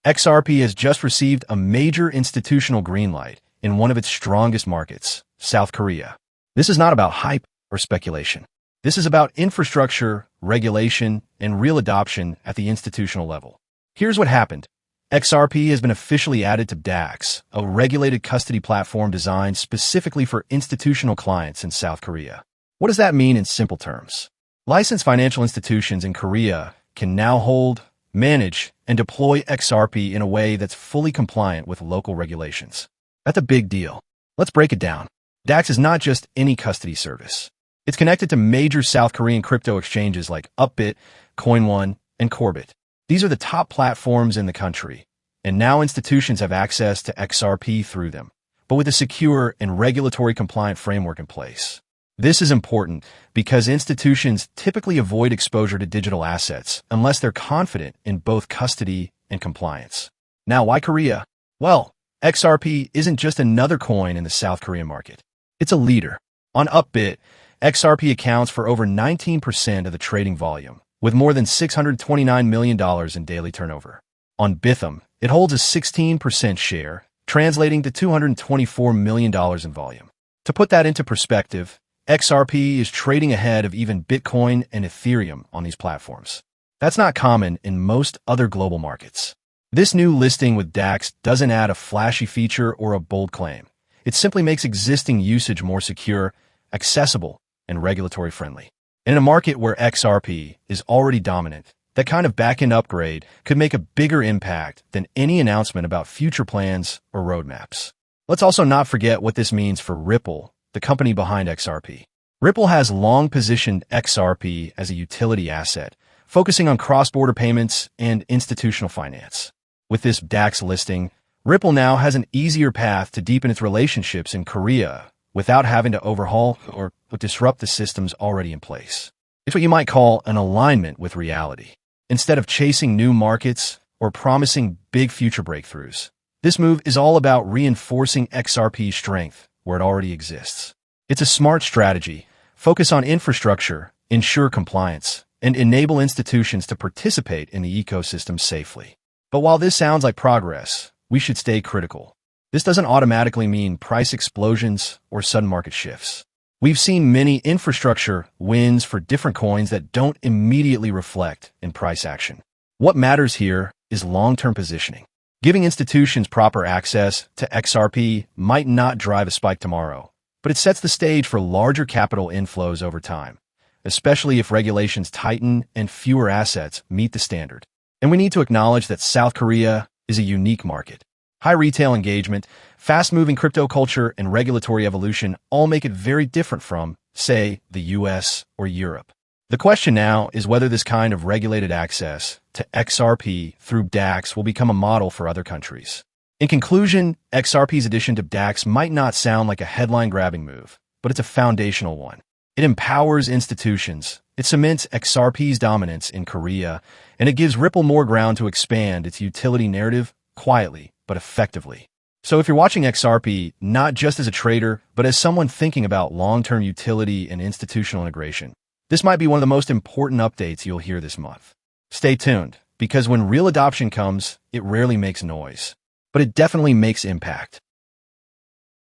XRP has just received a major institutional green light in one of its strongest markets, South Korea. This is not about hype or speculation. This is about infrastructure, regulation, and real adoption at the institutional level. Here's what happened. XRP has been officially added to BDACS, a regulated custody platform designed specifically for institutional clients in South Korea. What does that mean in simple terms? Licensed financial institutions in Korea can now hold, manage, and deploy XRP in a way that's fully compliant with local regulations. That's a big deal. Let's break it down. BDACS is not just any custody service. It's connected to major South Korean crypto exchanges like Upbit, Coinone, and Korbit. These are the top platforms in the country, and now institutions have access to XRP through them, but with a secure and regulatory compliant framework in place. This is important because institutions typically avoid exposure to digital assets unless they're confident in both custody and compliance. Now, why Korea? Well, XRP isn't just another coin in the South Korean market. It's a leader. On Upbit, XRP accounts for over 19% of the trading volume, with more than $629 million in daily turnover. On Bithumb, it holds a 16% share, translating to $224 million in volume. To put that into perspective, XRP is trading ahead of even Bitcoin and Ethereum on these platforms. That's not common in most other global markets. This new listing with BDACS doesn't add a flashy feature or a bold claim. It simply makes existing usage more secure, accessible, and regulatory friendly. In a market where XRP is already dominant, that kind of back-end upgrade could make a bigger impact than any announcement about future plans or roadmaps. Let's also not forget what this means for Ripple, the company behind XRP. Ripple has long positioned XRP as a utility asset, focusing on cross-border payments and institutional finance. With this BDACS listing, Ripple now has an easier path to deepen its relationships in Korea without having to overhaul or disrupt the systems already in place. It's what you might call an alignment with reality. Instead of chasing new markets or promising big future breakthroughs, this move is all about reinforcing XRP's strength where it already exists. It's a smart strategy. Focus on infrastructure, ensure compliance, and enable institutions to participate in the ecosystem safely. But while this sounds like progress, we should stay critical. This doesn't automatically mean price explosions or sudden market shifts. We've seen many infrastructure wins for different coins that don't immediately reflect in price action. What matters here is long-term positioning. Giving institutions proper access to XRP might not drive a spike tomorrow, but it sets the stage for larger capital inflows over time, especially if regulations tighten and fewer assets meet the standard. And we need to acknowledge that South Korea is a unique market. High retail engagement, fast-moving crypto culture, and regulatory evolution all make it very different from, say, the US or Europe. The question now is whether this kind of regulated access to XRP through BDACS will become a model for other countries. In conclusion, XRP's addition to BDACS might not sound like a headline-grabbing move, but it's a foundational one. It empowers institutions, it cements XRP's dominance in Korea, and it gives Ripple more ground to expand its utility narrative quietly but effectively. So if you're watching XRP not just as a trader, but as someone thinking about long-term utility and institutional integration, this might be one of the most important updates you'll hear this month. Stay tuned, because when real adoption comes, it rarely makes noise, but it definitely makes impact.